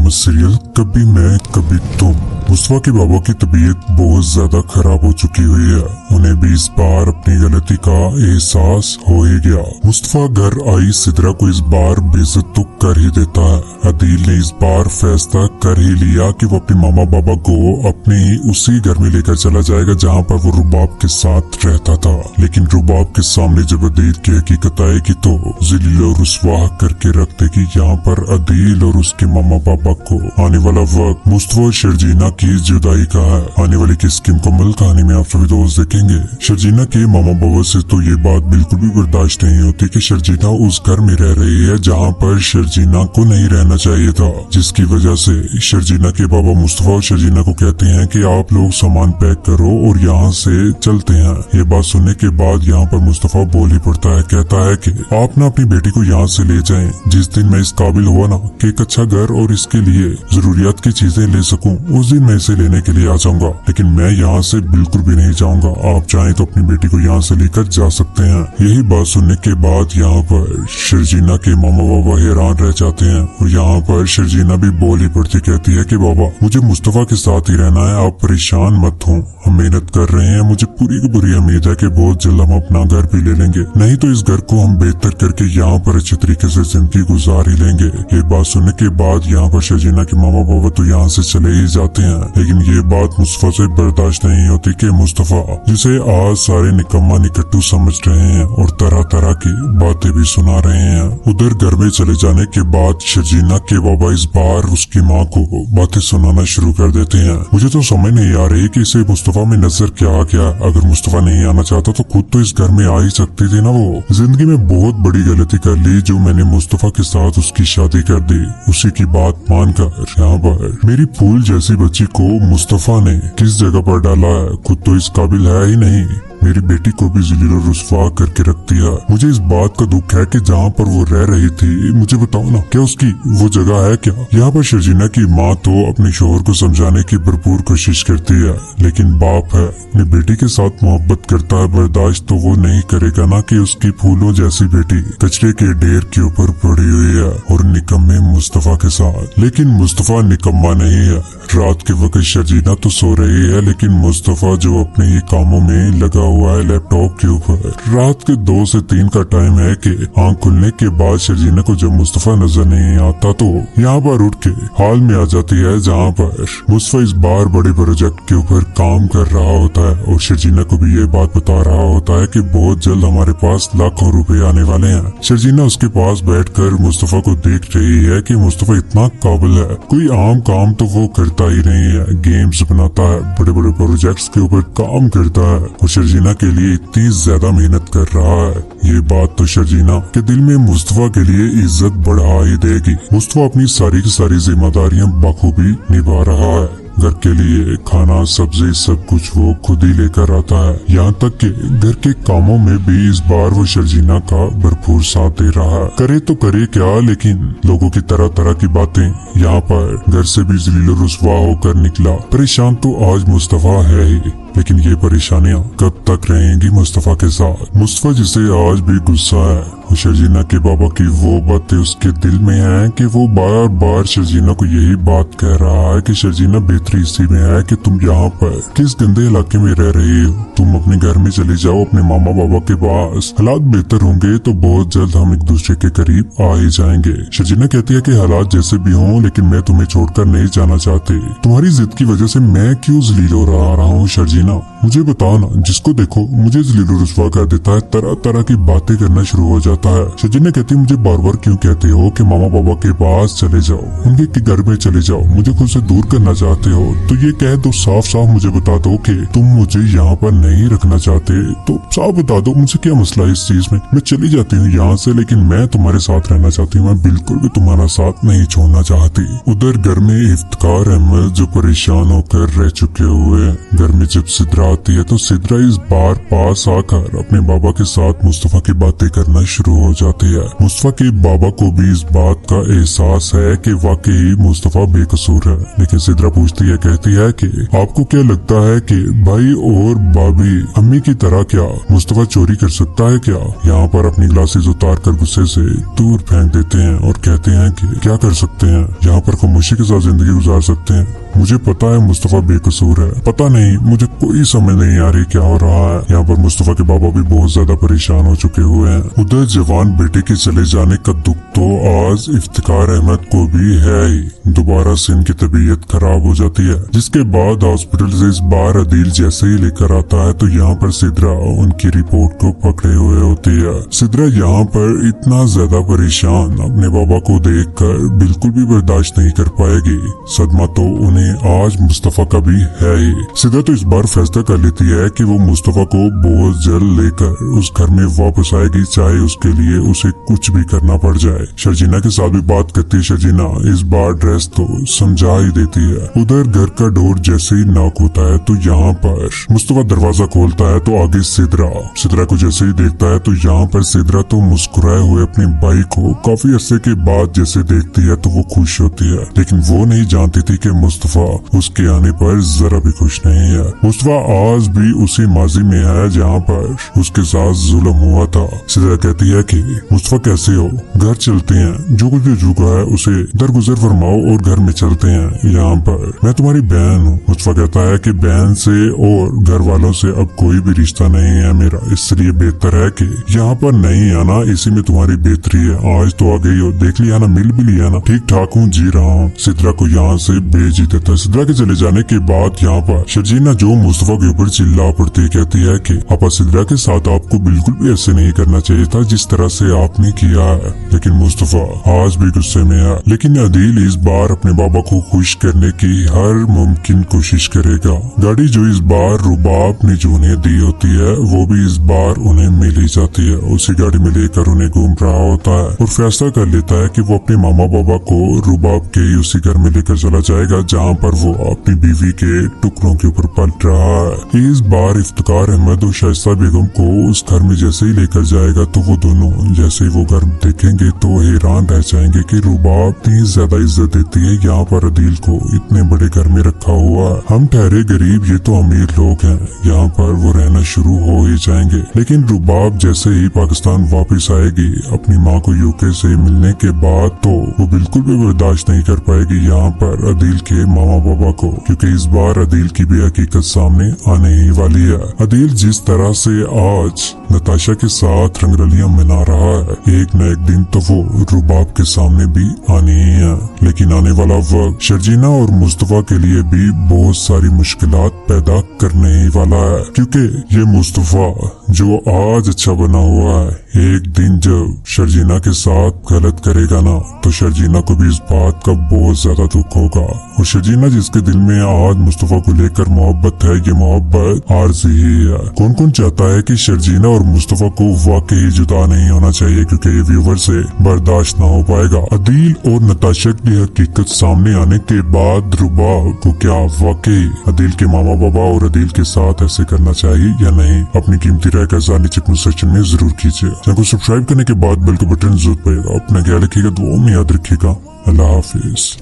Drama serial कभी मैं कभी तुम। मुस्तफा के बाबा की तबीयत बहुत ज्यादा खराब हो चुकी हुई है। उन्हें भी इस बार अपनी गलती का एहसास हो ही गया। मुस्तफा घर आई सिदरा को इस बार बेइज्जत तो कर ही देता है। अदील ने इस बार फैसला कर ही लिया कि वो अपने मामा बाबा को अपने उसी घर में लेकर चला जाएगा जहाँ पर वो रुबाब के साथ रहता था। लेकिन रुबाब के सामने जब अदील की हकीकत आएगी तो जिलील और रुसवा करके रख देगी यहाँ पर अदील और उसके मामा बाबा को। आने वाला वक्त मुस्तफा और शर्जीना की जुदाई का है। आने वाली किस की मुकम्मल कहानी में आप सभी दोस्त देखेंगे। शर्जीना के मामा बाबा से तो ये बात बिल्कुल भी बर्दाश्त नहीं होती कि शर्जीना उस घर में रह रही है जहाँ पर शर्जीना को नहीं रहना चाहिए था, जिसकी वजह से शर्जीना के बाबा मुस्तफा और शर्जीना को कहते हैं कि आप लोग सामान पैक करो और यहाँ से चलते हैं। ये बात सुनने के बाद यहाँ पर मुस्तफा बोल ही पड़ता है, कहता है कि आप ना अपनी बेटी को यहाँ से ले जाएं। जिस दिन मैं इस काबिल हुआ ना कि एक अच्छा घर और इसके लिए जरूरियात की चीजें ले सकूं, उस दिन मैं इसे लेने के लिए आ जाऊंगा। लेकिन मैं यहाँ से बिल्कुल भी नहीं जाऊंगा। आप चाहें तो अपनी बेटी को यहाँ से लेकर जा सकते हैं। यही बात सुनने के बाद यहाँ पर शर्जीना के मामा बाबा हैरान रह जाते हैं और यहाँ पर शर्जीना भी बोल ही पड़ती, कहती है कि बाबा मुझे मुस्तफा के साथ ही रहना है, आप परेशान मत हो, हम मेहनत कर रहे हैं। मुझे पूरी की पूरी उम्मीद है कि बहुत जल्द हम अपना घर भी ले लेंगे, नहीं तो इस घर को हम बेहतर करके यहाँ पर अच्छे तरीके से जिंदगी गुजार ही लेंगे। ये बात सुनने के बाद यहाँ पर शर्जीना के मामा बाबा तो यहाँ से चले ही जाते हैं। लेकिन ये बात मुस्तफा से बर्दाश्त नहीं होती कि मुस्तफा जिसे आज सारे निकम्मा निकट्टू समझ रहे हैं और तरह तरह की बातें भी सुना रहे हैं। उधर घर में चले जाने के बाद शर्जीना के बाबा इस बार उसकी माँ को बातें सुनाना शुरू कर देते हैं। मुझे तो समझ नहीं आ रही कि इसे मुस्तफा में नजर क्या आ गया। अगर मुस्तफा नहीं आना चाहता तो खुद तो इस घर में आ ही सकती थी ना। वो जिंदगी में बहुत बड़ी गलती कर ली जो मैंने मुस्तफा के साथ उसकी शादी कर दी। उसी की बात मानकर यहाँ पर मेरी फूल जैसी बच्ची को मुस्तफा ने किस जगह पर डाला है। खुद तो इस काबिल है ही नहीं, मेरी बेटी को भी जिलील और रुसवा करके रख दिया। मुझे इस बात का दुख है कि जहाँ पर वो रह रही थी, मुझे बताओ ना क्या उसकी वो जगह है क्या। यहाँ पर शर्जीना की माँ तो अपने शोहर को समझाने की भरपूर कोशिश करती है, लेकिन बाप है अपनी बेटी के साथ मोहब्बत करता है, बर्दाश्त तो वो नहीं करेगा ना कि उसकी फूलों जैसी बेटी कचरे के ढेर के ऊपर पड़ी हुई है और निकम्मे मुस्तफा के साथ। लेकिन मुस्तफा निकम्मा नहीं है। रात के वक्त शर्जीना तो सो रही है, लेकिन मुस्तफा जो अपने ही कामों में लगा हुआ है लैपटॉप के ऊपर। रात के 2 से 3 का टाइम है कि आंख खुलने के बाद शर्जीना को जब मुस्तफा नजर नहीं आता तो यहाँ पर उठ के हॉल में आ जाती है जहाँ पर मुस्तफा इस बार बड़े प्रोजेक्ट के ऊपर काम कर रहा होता है और शर्जीना को भी ये बात बता रहा होता है कि बहुत जल्द हमारे पास लाखों रुपए आने वाले हैं। शर्जीना उसके पास बैठकर मुस्तफा को देख रही है कि मुस्तफा इतना काबिल है, कोई आम काम तो वो करता ही नहीं है। गेम्स बनाता है, बड़े बड़े प्रोजेक्ट्स के ऊपर काम करता है और शर्जीना के लिए इतनी ज्यादा मेहनत कर रहा है। ये बात तो शर्जीना के दिल में मुस्तफा के लिए इज्जत बढ़ा ही देगी। मुस्तफा अपनी सारी की सारी जिम्मेदारियां बखूबी निभा रहा है। घर के लिए खाना सब्जी सब कुछ वो खुद ही लेकर आता है। यहाँ तक कि घर के कामों में भी इस बार वो शर्जीना का भरपूर साथ दे रहा है। करे तो करे क्या, लेकिन लोगों की तरह तरह की बातें। यहाँ पर घर से भी जिलील और रुसवा होकर निकला। परेशान तो आज मुस्तफा है ही, लेकिन ये परेशानियां कब तक रहेंगी मुस्तफा के साथ। मुस्तफा जिसे आज भी गुस्सा है और शर्जीना के बाबा की वो बातें उसके दिल में है कि वो बार बार शर्जीना को यही बात कह रहा है कि शर्जीना बेहतरी इसी में है कि तुम यहाँ पर किस गंदे इलाके में रह रही हो। तुम अपने घर में चले जाओ, अपने मामा बाबा के पास। हालात बेहतर होंगे तो बहुत जल्द हम एक दूसरे के करीब आ ही जाएंगे। शर्जीना कहती है कि हालात जैसे भी हों, लेकिन मैं तुम्हें छोड़कर नहीं जाना चाहती। तुम्हारी जिद की वजह से मैं क्यों जलील हो रहा हूँ शर्जीना, मुझे बताओ ना। जिसको देखो मुझे जलील और रुसवा कर देता है, तरह तरह की बातें करना शुरू हो जाता है। शर्जीना कहती है मुझे बार बार क्यों कहते हो कि मामा बाबा के पास चले जाओ, उनके घर में चले जाओ, मुझे खुद से दूर करना चाहते हो तो ये कह दो, साफ साफ मुझे बता दो कि तुम मुझे यहाँ पर नहीं रखना चाहते। तो साफ बता दो, मुझे क्या मसला है इस चीज में। मैं चली जाती हूँ यहाँ से, लेकिन मैं तुम्हारे साथ रहना चाहती हूँ। मैं बिल्कुल भी तुम्हारा साथ नहीं छोड़ना चाहती। उधर घर में इफ्तिकार अहमद जो परेशान होकर रह चुके हुए, घर में जब सिद्रा आती है तो सिद्रा इस बार पास आकर अपने बाबा के साथ मुस्तफा की बातें करना शुरू हो जाती है। मुस्तफा के बाबा को भी इस बात का एहसास है कि वाकई मुस्तफा बेकसूर है, लेकिन सिद्रा पूछती है, कहती है कि आपको क्या लगता है कि भाई और भाभी अम्मी की तरह क्या मुस्तफा चोरी कर सकता है क्या? यहाँ पर अपनी ग्लासेस उतार कर गुस्से से दूर फेंक देते हैं और कहते हैं कि क्या कर सकते हैं, यहाँ पर खामोशी के साथ जिंदगी गुजार सकते हैं। मुझे पता है मुस्तफा बेकसूर है, पता नहीं मुझे कोई समझ नहीं आ रही क्या हो रहा है। यहाँ पर मुस्तफा के बाबा भी बहुत ज्यादा परेशान हो चुके हुए हैं। उधर जवान बेटे के चले जाने का दुख तो आज इफ्तिकार अहमद को भी है ही। दोबारा से इनकी तबीयत खराब हो जाती है, जिसके बाद हॉस्पिटल से इस बार अदील जैसे ही लेकर आता है तो यहाँ पर सिद्रा उनकी रिपोर्ट को पकड़े हुए होती है। सिद्रा यहाँ पर इतना ज्यादा परेशान अपने बाबा को देखकर बिल्कुल भी बर्दाश्त नहीं कर पाएगी। सदमा तो उन्हें आज मुस्तफा का भी है ही। सिद्रा तो इस बार फैसला कर लेती है कि वो मुस्तफा को बहुत जल्द लेकर उस घर में वापस आएगी, चाहे उसके लिए उसे कुछ भी करना पड़ जाए। शर्जीना के साथ भी बात करती है। शर्जीना इस बार ड्रेस तो समझा ही देती है। उधर घर का डोर जैसे ही नॉक होता है तो यहाँ पर मुस्तफा दरवाजा खोलता है तो आगे सिद्रा को जैसे ही देखता है तो यहाँ पर सिद्रा तो मुस्कुराए हुए अपने भाई को काफी अरसे के बाद जैसे देखती है तो वो खुश होती है, लेकिन वो नहीं जानती थी कि मुस्तफा उसके आने पर जरा भी खुश नहीं है। मुस्तफा आज भी उसी माजी में है जहाँ पर उसके साथ जुल्म हुआ था। सिद्रा कहती है कि मुस्तफा कैसे हो, घर चलते हैं, जो कुछ भी झुका है उसे दरगुजर फरमाओ और घर में चलते हैं। यहाँ पर मैं तुम्हारी बहन हूँ। मुस्तफा कहता है कि बहन से और घर वालों से अब कोई भी रिश्ता नहीं है मेरा, इसलिए बेहतर है कि यहाँ पर नहीं आना, इसी में तुम्हारी बेहतरी है। आज तो आ गई हो, देख लिया ना, मिल भी लिया ना, ठीक ठाक हूँ, जी रहा हूँ। सिद्रा को यहाँ से भेज ही देता है। सिद्रा के चले जाने के बाद यहाँ पर शर्जीना जो मुस्तफा के ऊपर चिल्ला पड़ती है, कहती है कि पापा सिद्रा के साथ आपको बिल्कुल भी ऐसे नहीं करना चाहिए था जिस तरह से आपने किया है। लेकिन मुस्तफा आज भी गुस्से में है, लेकिन अदील इस बार अपने बाबा को खुश करने की हर मुमकिन कोशिश करेगा। गाड़ी जो इस बार रुबाब ने जो उन्हें दी होती है वो भी इस बार उन्हें मिल ही जाती है। उसी गाड़ी में लेकर उन्हें घूम रहा होता है और फैसला कर लेता है कि वो अपने मामा बाबा को रुबाब के उसी घर में लेकर चला जाएगा जहाँ पर वो अपनी बीवी के टुकड़ों के ऊपर पलट रहा है। इस बार इफ्तिकार अहमद और शाइस्ता बेगम को उस घर में जैसे ही लेकर जाएगा तो वो दोनों जैसे ही वो घर देखेंगे तो हैरान रह जाएंगे कि रुबाब इतनी ज्यादा इज्जत देती है यहाँ पर अदील को इतने बड़े घर में रखा हुआ है। हम ठहरे गरीब, ये तो अमीर लोग हैं, यहाँ पर वो रहना शुरू हो ही जाएंगे। लेकिन रुबाब जैसे ही पाकिस्तान वापस आएगी अपनी माँ को यूके से मिलने के बाद तो वो बिल्कुल भी बर्दाश्त नहीं कर पाएगी यहाँ पर अदील के मामा बाबा को, क्योंकि इस बार अदील की भी हकीकत सामने आने ही वाली है। अदील जिस तरह से आज नताशा के साथ रंगरलियां मना रहा है, एक न एक दिन तो वो रुबाब के सामने भी आने ही है। लेकिन आने वाला वक्त शर्जीना और मुस्तफा के लिए भी बहुत सारी मुश्किलात पैदा करने ही वाला है, क्योंकि ये मुस्तफा जो आज अच्छा बना हुआ है, एक दिन जब शर्जीना के साथ गलत करेगा ना तो शर्जीना को भी इस बात का बहुत ज्यादा दुख होगा। और शर्जीना जिसके दिल में आज मुस्तफा को लेकर मोहब्बत है, ये मोहब्बत आरजी ही है। कौन कौन चाहता है कि शर्जीना और मुस्तफा को वाकई जुदा नहीं होना चाहिए, क्योंकि ये व्यूवर से बर्दाश्त ना हो पाएगा। अदील और नताशा की हकीकत सामने आने के बाद रुबाब को क्या वाकई अदील के मामा बाबा और अदील के साथ ऐसे करना चाहिए या नहीं? अपनी कीमती राय का इज़हार नीचे कमेंट सेक्शन में जरूर कीजिए। चैनल को सब्सक्राइब करने के बाद बेल का बटन जरूर दबाइएगा। अपना ख्याल रखिएगा, दुआ में याद रखिएगा। अल्लाह हाफिज।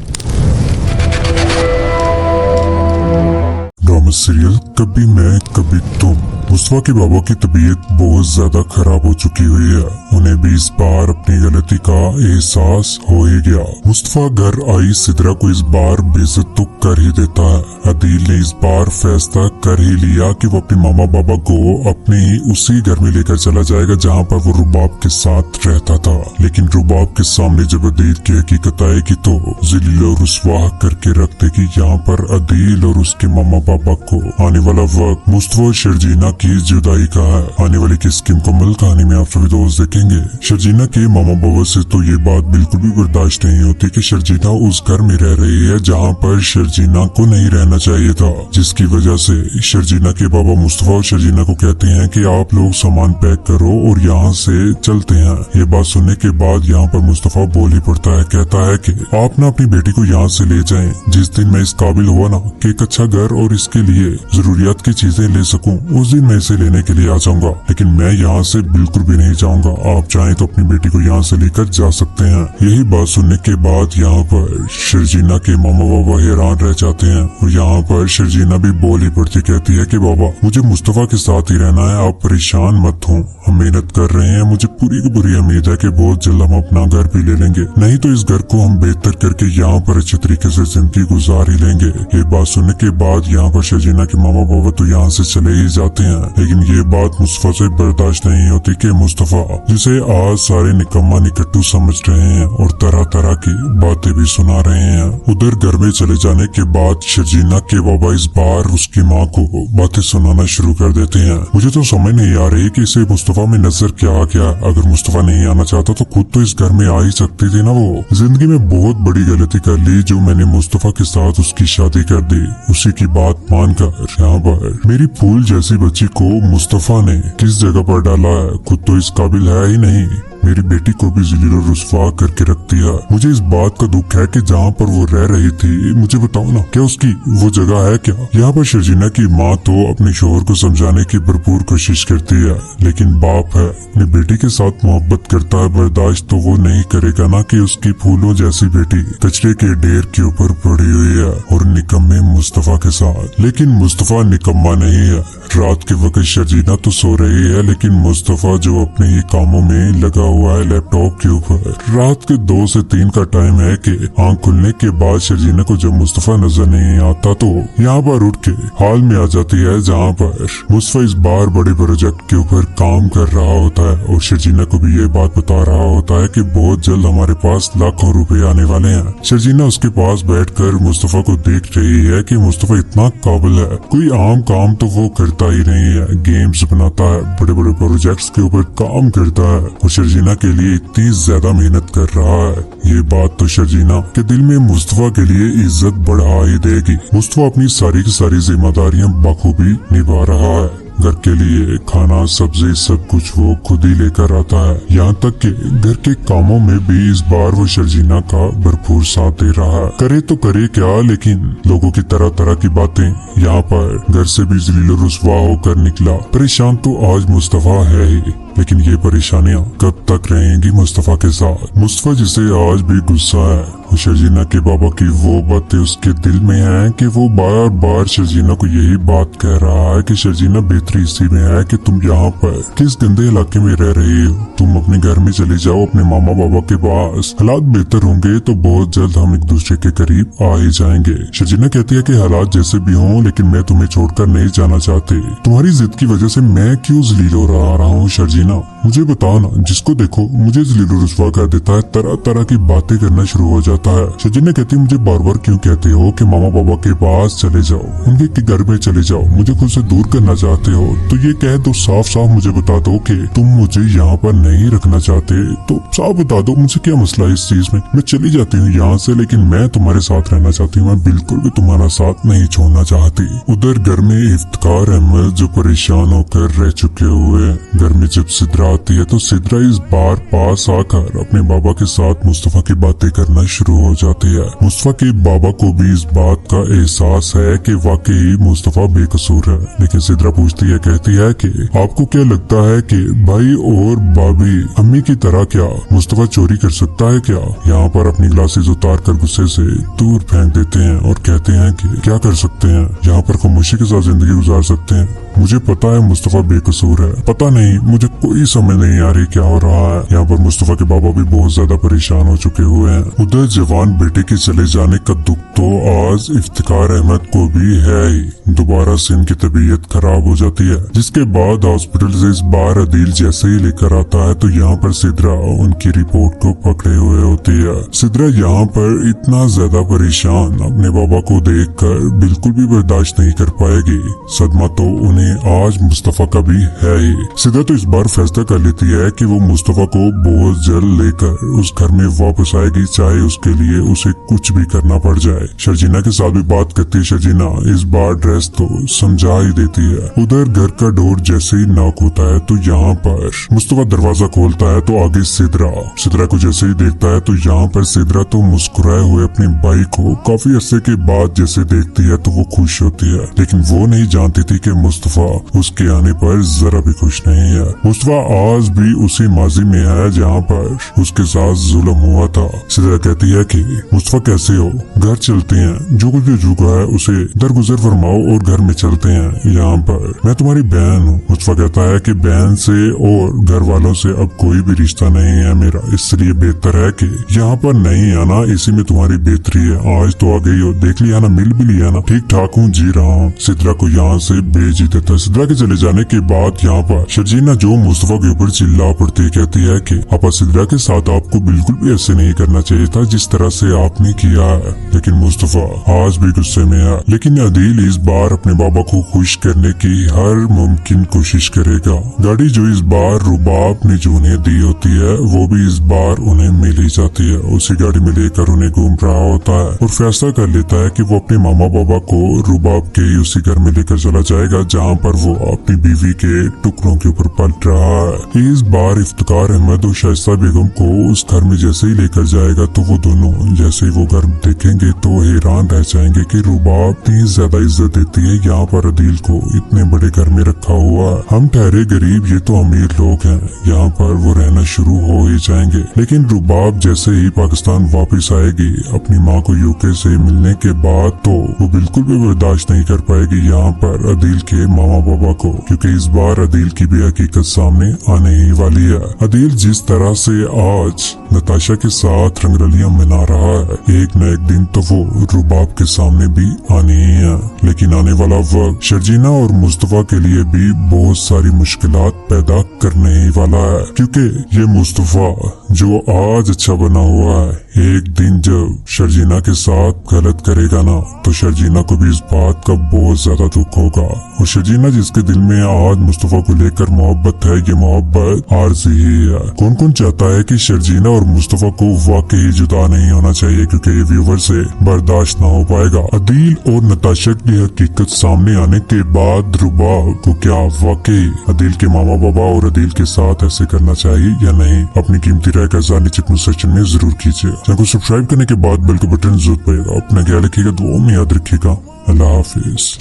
ड्रामा सीरियल कभी मैं कभी तुम। मुस्तफा के बाबा की तबीयत बहुत ज्यादा खराब हो चुकी हुई है। उन्हें भी इस बार अपनी गलती का एहसास हो ही गया। मुस्तफा घर आई सिद्रा को इस बार बेइज्जत तो कर ही देता है। अदील ने इस बार फैसला कर ही लिया कि वो अपने मामा बाबा को अपने ही उसी घर में लेकर चला जाएगा जहाँ पर वो रुबाब के साथ रहता था। लेकिन रुबाब के सामने जब अदील की हकीकत आएगी तो जिल्ल और रुसवा करके रख देगी यहाँ पर अदील और उसके मामा बाबा को। आने वाला वक्त मुस्तफा और शर्जीना की जुदाई का है। आने वाली किसकी मुकम्मल कहानी में आप सभी दोस्त देखेंगे। शर्जीना के मामा बाबा से तो ये बात बिल्कुल भी बर्दाश्त नहीं होती कि शर्जीना उस घर में रह रही है जहाँ पर शर्जीना को नहीं रहना चाहिए था, जिसकी वजह से शर्जीना के बाबा मुस्तफा और शर्जीना को कहते हैं कि आप लोग सामान पैक करो और यहाँ से चलते हैं। ये बात सुनने के बाद यहाँ पर मुस्तफा बोल ही पड़ता है, कहता है कि आप ना अपनी बेटी को यहाँ से ले जाएं। जिस दिन मैं इस काबिल हुआ ना कि एक अच्छा घर और इसके लिए जरूरियात की चीजें ले सकूं, उस दिन मैं इसे लेने के लिए आ जाऊंगा, लेकिन मैं यहाँ से बिल्कुल भी नहीं जाऊंगा। आप चाहें तो अपनी बेटी को यहाँ से लेकर जा सकते हैं। यही बात सुनने के बाद यहाँ पर शर्जीना के मामा बाबा हैरान रह जाते हैं और यहाँ पर शर्जीना भी बोल ही पड़ती, कहती है कि बाबा मुझे मुस्तफा के साथ ही रहना है, आप परेशान मत हो, हम मेहनत कर रहे हैं, मुझे पूरी की पूरी उम्मीद है कि बहुत जल्द हम अपना घर भी ले लेंगे, नहीं तो इस घर को हम बेहतर करके यहाँ पर अच्छे तरीके से जिंदगी गुजार ही लेंगे। ये बात सुनने के बाद यहाँ पर शर्जीना के मामा बाबा तो यहाँ से चले ही जाते हैं, लेकिन ये बात मुस्तफा से बर्दाश्त नहीं होती कि मुस्तफा जिसे आज सारे निकम्मा निकट्टू समझ रहे हैं और तरह तरह की बातें भी सुना रहे हैं। उधर घर में चले जाने के बाद शर्जीना के बाबा इस बार उसकी माँ को बातें सुनाना शुरू कर देते हैं। मुझे तो समझ नहीं आ रही कि इसे मुस्तफा में नजर क्या आ गया। अगर मुस्तफा नहीं आना चाहता तो खुद तो इस घर में आ ही सकती थी ना। वो जिंदगी में बहुत बड़ी गलती कर ली जो मैंने मुस्तफा के साथ उसकी शादी कर दी। उसी की बात मानकर यहाँ पर मेरी फूल जैसी बच्ची को मुस्तफा ने किस जगह पर डाला है, खुद तो इस काबिल है ही नहीं, मेरी बेटी को भी ज़लील और रुस्वा करके रख दिया। मुझे इस बात का दुख है कि जहाँ पर वो रह रही थी, मुझे बताओ ना क्या उसकी वो जगह है क्या। यहाँ पर शर्जीना की माँ तो अपने शोहर को समझाने की भरपूर कोशिश करती है, लेकिन बाप है अपनी बेटी के साथ मोहब्बत करता है, बर्दाश्त तो वो नहीं करेगा ना कि उसकी फूलों जैसी बेटी कचरे के ढेर के ऊपर पड़ी हुई है और निकम्मे मुस्तफा के साथ। लेकिन मुस्तफा निकम्मा नहीं है। रात के वक्त शर्जीना तो सो रही है, लेकिन मुस्तफा जो अपने ही कामों में लगा हुआ है लैपटॉप के ऊपर। रात के 2 से 3 का टाइम है कि आंख खुलने के बाद शर्जीना को जब मुस्तफा नजर नहीं आता तो यहाँ पर उठ के हॉल में आ जाती है, जहाँ पर मुस्तफा इस बार बड़े प्रोजेक्ट के ऊपर काम कर रहा होता है और शर्जीना को भी ये बात बता रहा होता है कि बहुत जल्द हमारे पास लाखों रुपए आने वाले हैं। शर्जीना उसके पास बैठकर मुस्तफा को देख रही है कि मुस्तफा इतना काबिल है, कोई आम काम तो वो करता ही नहीं है, गेम्स बनाता है, बड़े बड़े प्रोजेक्ट्स के ऊपर काम करता है और शर्जीना के लिए इतनी ज्यादा मेहनत कर रहा है। ये बात तो शर्जीना के दिल में मुस्तफा के लिए इज्जत बढ़ा ही देगी। मुस्तफा अपनी सारी की सारी जिम्मेदारियां बखूबी निभा रहा है। घर के लिए खाना सब्जी सब कुछ वो खुद ही लेकर आता है, यहाँ तक कि घर के कामों में भी इस बार वो शर्जीना का भरपूर साथ दे रहा है। करे तो करे क्या, लेकिन लोगों की तरह तरह की बातें। यहाँ पर घर से भी जलील और रुस्वा होकर निकला। परेशान तो आज मुस्तफा है ही, लेकिन ये परेशानियां कब तक रहेंगी मुस्तफा के साथ। मुस्तफा जिसे आज भी गुस्सा है शर्जीना के बाबा की वो बातें उसके दिल में है कि वो बार बार शर्जीना को यही बात कह रहा है कि शर्जीना बेहतरी इसी में है कि तुम यहाँ पर किस गंदे इलाके में रह रही हो, तुम अपने घर में चले जाओ अपने मामा बाबा के पास। हालात बेहतर होंगे तो बहुत जल्द हम एक दूसरे के करीब आ ही जाएंगे। शर्जीना कहती है कि हालात जैसे भी हों, लेकिन मैं तुम्हें छोड़कर नहीं जाना चाहती। तुम्हारी जिद की वजह से मैं क्यों जलील हो रहा हूँ शर्जीना, मुझे बताओ ना। जिसको देखो मुझे जलील और रुस्वा कर देता है, तरह तरह की बातें करना शुरू हो जाता है। शर्जीना कहती है मुझे बार बार क्यों कहते हो कि मामा बाबा के पास चले जाओ, उनके घर में चले जाओ, मुझे खुद से दूर करना चाहते हो तो ये कह दो, साफ साफ मुझे बता दो कि तुम मुझे यहाँ पर नहीं रखना चाहते, तो साफ बता दो मुझे क्या मसला है इस चीज में। मैं चली जाती हूँ यहाँ से, लेकिन मैं तुम्हारे साथ रहना चाहती हूँ, मैं बिल्कुल भी तुम्हारा साथ नहीं छोड़ना चाहती। उधर घर में इफ्तिकार अहमद जो परेशान होकर रह चुके हुए घर में जब सिद्रा आती है तो सिद्रा इस बार पास आकर अपने बाबा के साथ मुस्तफा की बातें करना शुरू हो जाती है। मुस्तफा के बाबा को भी इस बात का एहसास है कि वाकई मुस्तफा बेकसूर है, लेकिन सिद्रा पूछती है, कहती है कि आपको क्या लगता है कि भाई और भाभी अम्मी की तरह क्या मुस्तफा चोरी कर सकता है क्या। यहाँ पर अपनी ग्लासेस उतार कर गुस्से से दूर फेंक देते हैं और कहते हैं कि क्या कर सकते हैं, यहाँ पर खामोशी के साथ जिंदगी गुजार सकते हैं। मुझे पता है मुस्तफा बेकसूर है, पता नहीं मुझे कोई समझ नहीं आ रही क्या हो रहा है। यहाँ पर मुस्तफा के बाबा भी बहुत ज्यादा परेशान हो चुके हुए हैं। उधर जवान बेटे के चले जाने का दुख तो आज इफ्तिकार अहमद को भी है ही। दोबारा से इनकी तबीयत खराब हो जाती है, जिसके बाद हॉस्पिटल से इस बार अदील जैसे ही लेकर आता है तो यहाँ पर सिद्रा उनकी रिपोर्ट को पकड़े हुए होती है। सिद्रा यहाँ पर इतना ज्यादा परेशान अपने बाबा को देखकर बिल्कुल भी बर्दाश्त नहीं कर पाएगी। सदमा तो उन्हें आज मुस्तफा का भी है ही। सिद्रा तो इस बार फैसला कर लेती है कि वो मुस्तफा को बहुत जल्द लेकर उस घर में वापस आएगी, चाहे उसके लिए उसे कुछ भी करना पड़ जाए। शर्जीना के साथ भी बात करती है। शर्जीना इस बार ड्रेस तो समझा ही देती है। उधर घर का डोर जैसे ही नॉक होता है तो यहाँ पर मुस्तफा दरवाजा खोलता है तो आगे सिद्रा को जैसे ही देखता है तो यहाँ पर सिद्रा तो मुस्कुराए हुए अपने भाई को काफी अरसे के बाद जैसे देखती है तो वो खुश होती है, लेकिन वो नहीं जानती थी कि मुस्तफा उसके आने पर जरा भी खुश नहीं है। मुस्तफा आज भी उसी माजी में है जहाँ पर उसके साथ जुल्म हुआ था। सिद्रा कहती है कि मुस्तफा कैसे हो, घर चलते हैं, जो कुछ भी झुका है उसे दरगुजर फरमाओ और घर में चलते हैं। यहाँ पर मैं तुम्हारी बहन हूँ। मुस्तफा कहता है कि बहन से और घर वालों से अब कोई भी रिश्ता नहीं है मेरा, इसलिए बेहतर है कि यहाँ पर नहीं आना, इसी में तुम्हारी बेहतरी है। आज तो आ गई हो, देख लिया ना, मिल भी लिया ना, ठीक ठाक हूँ, जी रहा हूँ। सिद्रा को यहाँ से भेज ही देता है। सिद्रा के चले जाने के बाद यहाँ पर शर्जीना जो मुस्तफा के ऊपर चिल्ला पड़ती कहती है कि आपा सिद्रा के साथ आपको बिल्कुल भी ऐसे नहीं करना चाहिए था जिस तरह से आपने किया है। लेकिन मुस्तफा आज भी गुस्से में है, लेकिन अदील इस बार अपने बाबा को खुश करने की हर मुमकिन कोशिश करेगा। गाड़ी जो इस बार रुबाब ने जो उन्हें दी होती है वो भी इस बार उन्हें मिल ही जाती है। उसी गाड़ी में लेकर उन्हें घूम रहा होता है और फैसला कर लेता है कि वो अपने मामा बाबा को रुबाब के ही उसी घर में लेकर चला जाएगा जहाँ पर वो अपनी बीवी के टुकड़ों के ऊपर पलट रहा है। इस बार इफ्तिकार अहमद और शाइस्ता बेगम को उस घर में जैसे ही लेकर जाएगा तो वो दोनों जैसे ही वो घर देखेंगे तो हैरान रह जाएंगे कि रुबाब इतनी ज्यादा इज्जत देती है यहाँ पर अदील को इतने बड़े घर में रखा हुआ है। हम ठहरे गरीब, ये तो अमीर लोग हैं, यहाँ पर वो रहना शुरू हो ही जाएंगे। लेकिन रुबाब जैसे ही पाकिस्तान वापस आएगी अपनी माँ को यूके से मिलने के बाद तो वो बिल्कुल भी बर्दाश्त नहीं कर पाएगी यहाँ पर अदील के मामा बाबा को, क्योंकि इस बार अदील की भी हकीकत सामने आने ही वाली है। अदील जिस तरह से आज नताशा के साथ रंगरलियां मना रहा है, एक न एक दिन तो वो रुबाब के सामने भी आने ही है। लेकिन आने वाला वक्त शर्जीना और मुस्तफा के लिए भी बहुत सारी मुश्किलात पैदा करने ही वाला है, क्योंकि ये मुस्तफा जो आज अच्छा बना हुआ है एक दिन जब शर्जीना के साथ गलत करेगा ना तो शर्जीना को भी इस बात का बहुत ज्यादा दुख होगा। और शर्जीना जिसके दिल में आज मुस्तफा को लेकर मोहब्बत है, ये मोहब्बत आरजी ही है। कौन कौन चाहता है कि शर्जीना और मुस्तफा को वाकई जुदा नहीं होना चाहिए, क्योंकि ये व्यूवर से बर्दाश्त ना हो पाएगा। अदील और नताशा की हकीकत सामने आने के बाद रुबाब को क्या वाकई अदील के मामा बाबा और अदील के साथ ऐसे करना चाहिए या नहीं, अपनी कीमती राय का इज़हार नीचे कमेंट सेक्शन में जरूर कीजिए। चैनल को सब्सक्राइब करने के बाद बेल का बटन जरूर दबाइएगा। अपना ख्याल रखिएगा, दुआ में याद रखिएगा। अल्लाह हाफिज।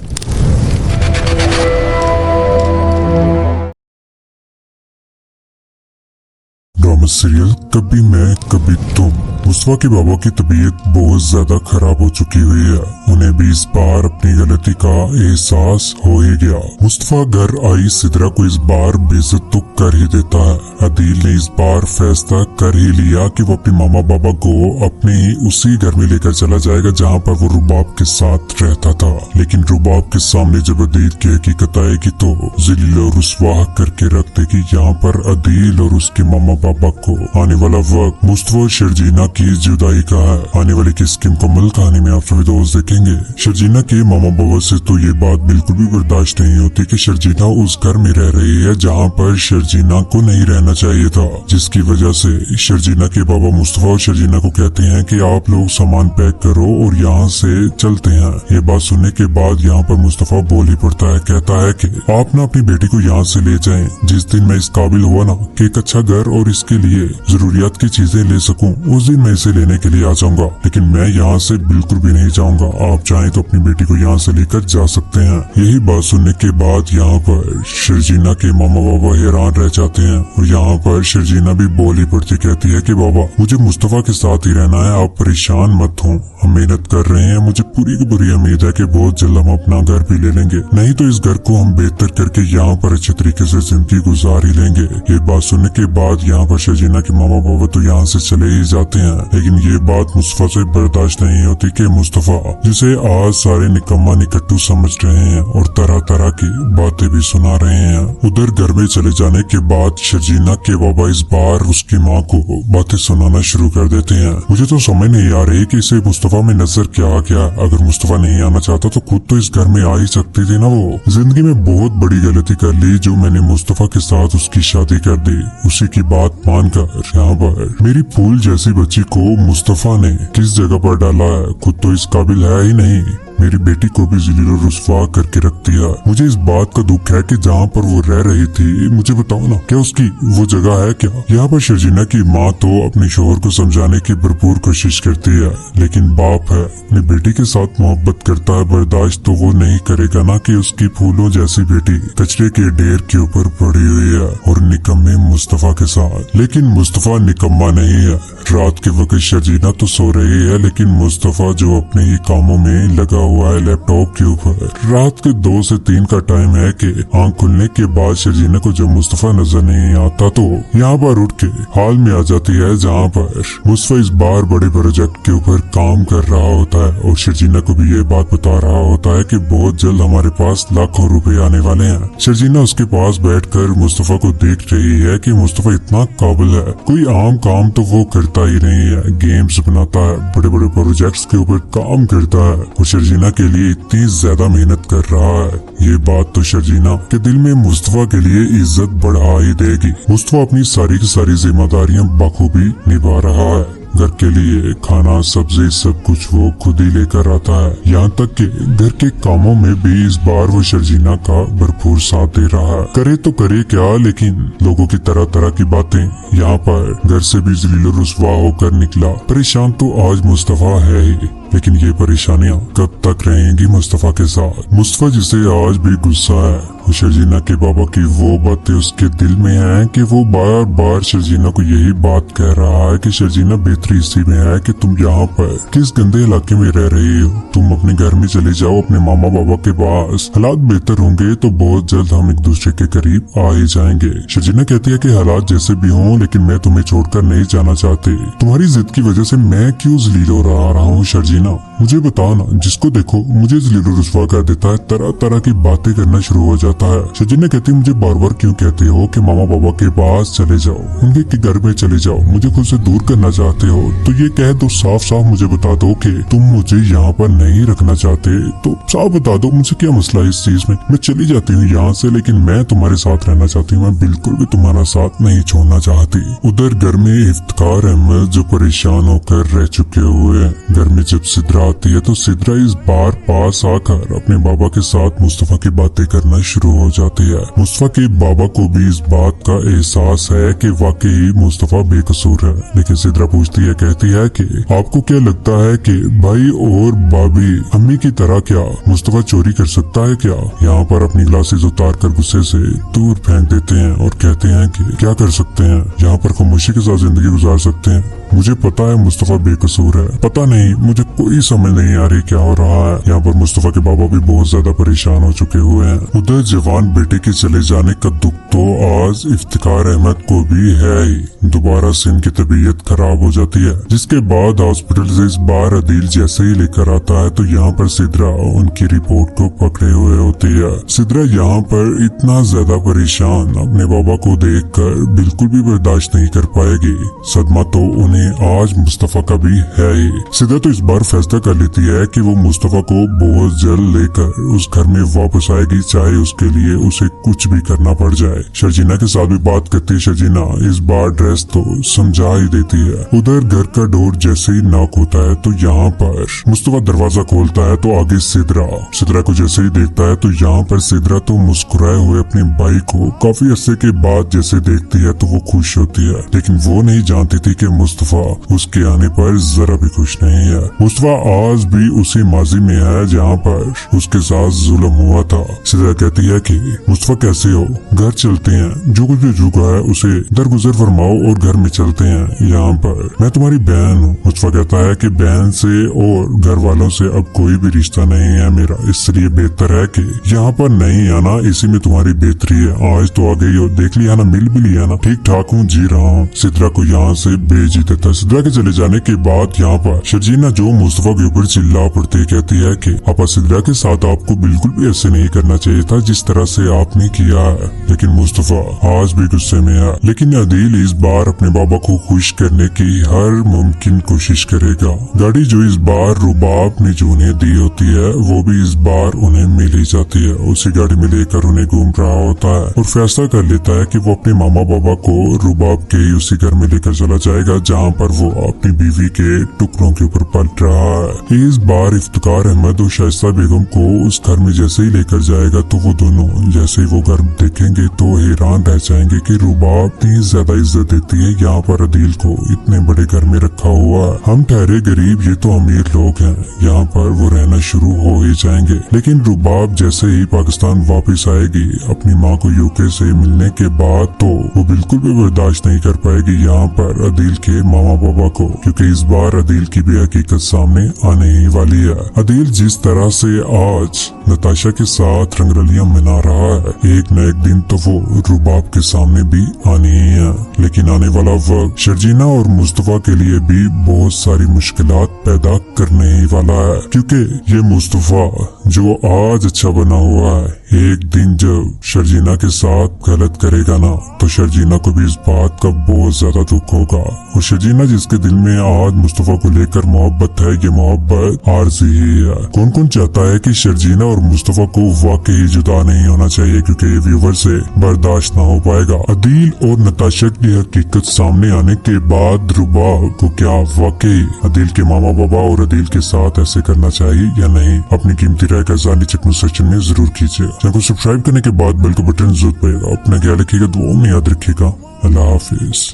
ड्रामा सीरियल कभी मैं कभी तुम। मुस्तफा के बाबा की तबीयत बहुत ज्यादा खराब हो चुकी हुई है। उन्हें भी इस बार अपनी गलती का एहसास हो ही गया। मुस्तफा घर आई सिद्रा को इस बार बेइज्जत तो कर ही देता है। अदील ने इस बार फैसला कर ही लिया कि वो अपने मामा बाबा को अपने ही उसी घर में लेकर चला जाएगा जहाँ पर वो रुबाब के साथ रहता था। लेकिन रुबाब के सामने जब अदील की हकीकत आएगी तो जिल और रुसवा करके रख देगी यहाँ पर अदील और उसके मामा बाबा को। आने वाला वक्त मुस्तफा और शर्जीना की जुदाई का है। आने वाली किस की मुकम्मल कहानी में आप सभी दोस्त देखेंगे। शर्जीना के मामा बाबा से तो ये बात बिल्कुल भी बर्दाश्त नहीं होती कि शर्जीना उस घर में रह रही है जहाँ पर शर्जीना को नहीं रहना चाहिए था, जिसकी वजह से शर्जीना के बाबा मुस्तफा और शर्जीना को कहते हैं कि आप लोग सामान पैक करो और यहाँ से चलते हैं। ये बात सुनने के बाद यहाँ पर मुस्तफा बोल ही पड़ता है, कहता है कि आप ना अपनी बेटी को यहाँ से ले जाएं। जिस दिन मैं इस काबिल हुआ ना कि एक अच्छा घर और इसके लिए जरूरियात की चीजें ले सकूं, उस दिन मैं इसे लेने के लिए आ जाऊंगा। लेकिन मैं यहाँ से बिल्कुल भी नहीं जाऊंगा। आप चाहें तो अपनी बेटी को यहाँ से लेकर जा सकते हैं। यही बात सुनने के बाद यहाँ पर शर्जीना के मामा बाबा हैरान रह जाते हैं और यहाँ पर शर्जीना भी बोल ही पड़ती कहती है कि बाबा मुझे मुस्तफा के साथ ही रहना है, आप परेशान मत हो, हम मेहनत कर रहे हैं। मुझे पूरी की पूरी उम्मीद है कि बहुत जल्द हम अपना घर भी ले लेंगे, नहीं तो इस घर को हम बेहतर करके यहाँ पर अच्छे तरीके से जिंदगी गुजार ही लेंगे। ये बात सुनने के बाद यहाँ यहाँ पर शर्जीना के मामा बाबा तो यहाँ से चले ही जाते हैं, लेकिन ये बात मुस्तफा से बर्दाश्त नहीं होती कि मुस्तफा जिसे आज सारे निकम्मा निकट्टू समझ रहे हैं और तरह तरह की बातें भी सुना रहे हैं। उधर घर में चले जाने के बाद शर्जीना के बाबा इस बार उसकी माँ को बातें सुनाना शुरू कर देते हैं। मुझे तो समझ नहीं आ रही कि इसे मुस्तफा में नजर क्या आ गया। अगर मुस्तफा नहीं आना चाहता तो खुद तो इस घर में आ ही सकती थी ना। वो जिंदगी में बहुत बड़ी गलती कर ली जो मैंने मुस्तफा के साथ उसकी शादी कर दी। उसी की बात मानकर यहाँ पर मेरी फूल जैसी बच्ची को मुस्तफा ने किस जगह पर डाला है। खुद तो इस काबिल है ही नहीं, मेरी बेटी को भी ज़लील और रुस्वा करके रख दिया। मुझे इस बात का दुख है कि जहाँ पर वो रह रही थी, मुझे बताओ ना क्या उसकी वो जगह है क्या। यहाँ पर शर्जीना की माँ तो अपने शोहर को समझाने की भरपूर कोशिश करती है, लेकिन बाप है अपनी बेटी के साथ मोहब्बत करता है, बर्दाश्त तो वो नहीं करेगा ना कि उसकी फूलों जैसी बेटी कचरे के ढेर के ऊपर पड़ी हुई है और निकम्मे मुस्तफा के साथ। लेकिन मुस्तफा निकम्मा नहीं है। रात के वक्त शर्जीना तो सो रही है, लेकिन मुस्तफा जो अपने ही कामों में लगा हुआ है लैपटॉप के ऊपर। रात के 2 से 3 का टाइम है कि आंख खुलने के बाद शर्जीना को जब मुस्तफा नजर नहीं आता तो यहाँ पर उठ के हाल में आ जाती है, जहाँ पर मुस्तफा इस बार बड़े प्रोजेक्ट के ऊपर काम कर रहा होता है और शर्जीना को भी ये बात बता रहा होता है कि बहुत जल्द हमारे पास लाखों रुपए आने वाले हैं। शर्जीना उसके पास बैठकर मुस्तफा को देख रही है कि मुस्तफा इतना काबिल है, कोई आम काम तो वो करता ही नहीं है। गेम्स बनाता है, बड़े बड़े प्रोजेक्ट्स के ऊपर काम करता है और शर्जीना के लिए इतनी ज्यादा मेहनत कर रहा है। ये बात तो शर्जीना के दिल में मुस्तफा के लिए इज्जत बढ़ा ही देगी। मुस्तफा अपनी सारी की सारी जिम्मेदारियां बखूबी निभा रहा है। घर के लिए खाना सब्जी सब कुछ वो खुद ही लेकर आता है। यहाँ तक कि घर के कामों में भी इस बार वो शर्जीना का भरपूर साथ दे रहा है। करे तो करे क्या, लेकिन लोगों की तरह तरह की बातें। यहाँ पर घर से भी ज़लील और रुस्वा होकर निकला। परेशान तो आज मुस्तफा है ही, लेकिन ये परेशानियां कब तक रहेंगी मुस्तफा के साथ। मुस्तफा जिसे आज भी गुस्सा है शर्जीना के बाबा की वो बातें उसके दिल में है कि वो बार बार शर्जीना को यही बात कह रहा है कि शर्जीना बेहतरी इसी में है कि तुम यहाँ पर किस गंदे इलाके में रह रही हो। तुम अपने घर में चले जाओ, अपने मामा बाबा के पास। हालात बेहतर होंगे तो बहुत जल्द हम एक दूसरे के करीब आ ही जाएंगे। शर्जीना कहती है कि हालात जैसे भी हों, लेकिन मैं तुम्हें छोड़कर नहीं जाना चाहती। तुम्हारी जिद की वजह से मैं क्यों ज़लील हो रहा हूँ शर्जीना, मुझे बताओ ना। जिसको देखो मुझे ज़लील और रुस्वा कर देता है, तरह तरह की बातें करना शुरू हो जाता है। शर्जीना कहती है मुझे बार बार क्यों कहते हो कि मामा बाबा के पास चले जाओ, उनके घर में चले जाओ, मुझे खुद से दूर करना चाहते हो तो ये कह दो, साफ साफ मुझे बता दो कि तुम मुझे यहाँ पर नहीं रखना चाहते। तो साफ बता दो, मुझे क्या मसला है इस चीज में। मैं चली जाती हूँ यहाँ से, लेकिन मैं तुम्हारे साथ रहना चाहती हूँ। मैं बिल्कुल भी तुम्हारा साथ नहीं छोड़ना चाहती। उधर घर में इफ्तिकार अहमद जो परेशान होकर रह चुके हुए हैं। घर में जब सिद्रा आती है तो सिद्रा इस बार पास आकर अपने बाबा के साथ मुस्तफा की बातें करना शुरू हो जाती है। मुस्तफा के बाबा को भी इस बात का एहसास है कि वाकई मुस्तफा बेकसूर है, लेकिन सिद्रा पूछती है, कहती है कि आपको क्या लगता है कि भाई और भाभी अम्मी की तरह क्या मुस्तफा चोरी कर सकता है क्या। यहाँ पर अपनी ग्लासेस उतार कर गुस्से से दूर फेंक देते हैं और कहते हैं कि क्या कर सकते हैं, यहाँ पर खामोशी के साथ जिंदगी गुजार सकते हैं। मुझे पता है मुस्तफा बेकसूर है, पता नहीं मुझे कोई समझ नहीं आ रही क्या हो रहा है। यहाँ पर मुस्तफा के बाबा भी बहुत ज्यादा परेशान हो चुके हुए हैं। उधर जवान बेटे के चले जाने का दुख तो आज इफ्तिकार अहमद को भी है ही। दोबारा से इनकी तबीयत खराब हो जाती है, जिसके बाद हॉस्पिटल से इस बार अदील जैसे ही लेकर आता है तो यहाँ पर सिद्रा उनकी रिपोर्ट को पकड़े हुए होती है। सिद्रा यहाँ पर इतना ज्यादा परेशान अपने बाबा को देखकर बिल्कुल भी बर्दाश्त नहीं कर पाएगी। सदमा तो उन्हें आज मुस्तफा का भी है ही। सिद्रा तो इस बार फैसला कर लेती है कि वो मुस्तफा को बहुत जल्द लेकर उस घर में वापस आएगी, चाहे उसके लिए उसे कुछ भी करना पड़ जाए। शर्जीना के साथ भी बात करती है। शर्जीना इस बार ड्रेस तो समझा ही देती है। उधर घर का डोर जैसे ही नॉक होता है तो यहाँ पर मुस्तफा दरवाजा खोलता है तो आगे सिद्रा को जैसे ही देखता है तो यहाँ पर सिद्रा तो मुस्कुराए हुए अपने भाई को काफी अरसे के बाद जैसे देखती है तो वो खुश होती है, लेकिन वो नहीं जानती थी कि मुस्तफा मुस्तफा उसके आने पर जरा भी खुश नहीं है। मुस्तफा आज भी उसी माजी में है जहाँ पर उसके साथ जुल्म हुआ था। सिद्रा कहती है कि मुस्तफा कैसे हो, घर चलते हैं, जो कुछ भी झुका है उसे दरगुजर फरमाओ और घर में चलते हैं। यहाँ पर मैं तुम्हारी बहन हूँ। मुस्तफा कहता है कि बहन से और घर वालों से अब कोई भी रिश्ता नहीं है मेरा, इसलिए बेहतर है कि यहाँ पर नहीं आना, इसी में तुम्हारी बेहतरी है। आज तो आ गई हो, देख लिया ना, मिल भी लिया ना, ठीक ठाक हूँ, जी रहा हूँ। सिद्रा को यहाँ से भेज ही देता। सिद्रा के चले जाने के बाद यहाँ पर शर्जीना जो मुस्तफा के ऊपर चिल्ला पड़ती कहती है कि पापा सिद्रा के साथ आपको बिल्कुल भी ऐसे नहीं करना चाहिए था जिस तरह से आपने किया है। लेकिन मुस्तफा आज भी गुस्से में है, लेकिन अदील इस बार अपने बाबा को खुश करने की हर मुमकिन कोशिश करेगा। गाड़ी जो इस बार रुबाब ने जो उन्हें दी होती है वो भी इस बार उन्हें मिल ही जाती है। उसी गाड़ी में लेकर उन्हें घूम रहा होता है और फैसला कर लेता है कि वो अपने मामा बाबा को रुबाब के ही उसी घर में लेकर चला जाएगा जहाँ पर वो अपनी बीवी के टुकड़ों के ऊपर पलट रहा है। इस बार इफ्तिकार अहमद और शाइस्ता बेगम को उस घर में जैसे ही लेकर जाएगा तो वो दोनों जैसे ही वो घर देखेंगे तो हैरान रह जाएंगे कि रुबाब इतनी ज्यादा इज्जत देती है यहाँ पर अदील को, इतने बड़े घर में रखा हुआ है। हम ठहरे गरीब, ये तो अमीर लोग हैं, यहाँ पर वो रहना शुरू हो ही जाएंगे। लेकिन रुबाब जैसे ही पाकिस्तान वापस आएगी अपनी माँ को यूके से मिलने के बाद तो वो बिल्कुल भी बर्दाश्त नहीं कर पाएगी यहाँ पर अदील के मामा बाबा को, क्योंकि इस बार अदील की भी हकीकत सामने आने ही वाली है। अदील जिस तरह से आज नताशा के साथ रंगरलियां मना रहा है, एक न एक दिन तो वो रुबाब के सामने भी आने ही है। लेकिन आने वाला वक्त शर्जीना और मुस्तफा के लिए भी बहुत सारी मुश्किलात पैदा करने ही वाला है, क्योंकि ये मुस्तफा जो आज अच्छा बना हुआ है, एक दिन जब शर्जीना के साथ गलत करेगा ना तो शर्जीना को भी इस बात का बहुत ज्यादा दुख होगा। और शर्जीना जिसके दिल में आज मुस्तफा को लेकर मोहब्बत है, ये मोहब्बत आरजी ही है। कौन कौन चाहता है कि शर्जीना और मुस्तफा को वाकई जुदा नहीं होना चाहिए, क्योंकि ये व्यूवर से बर्दाश्त ना हो पाएगा। अदील और नताशा की हकीकत सामने आने के बाद रुबाब को क्या वाकई अदील के मामा बाबा और अदील के साथ ऐसे करना चाहिए या नहीं? अपनी कीमती राय का जानी चेक सेक्शन में जरूर कीजिए। चैनल को सब्सक्राइब करने के बाद बेल का बटन जरूर दबाइएगा। अपना ख्याल रखिएगा, दुआ में याद रखिएगा। अल्लाह हाफिज।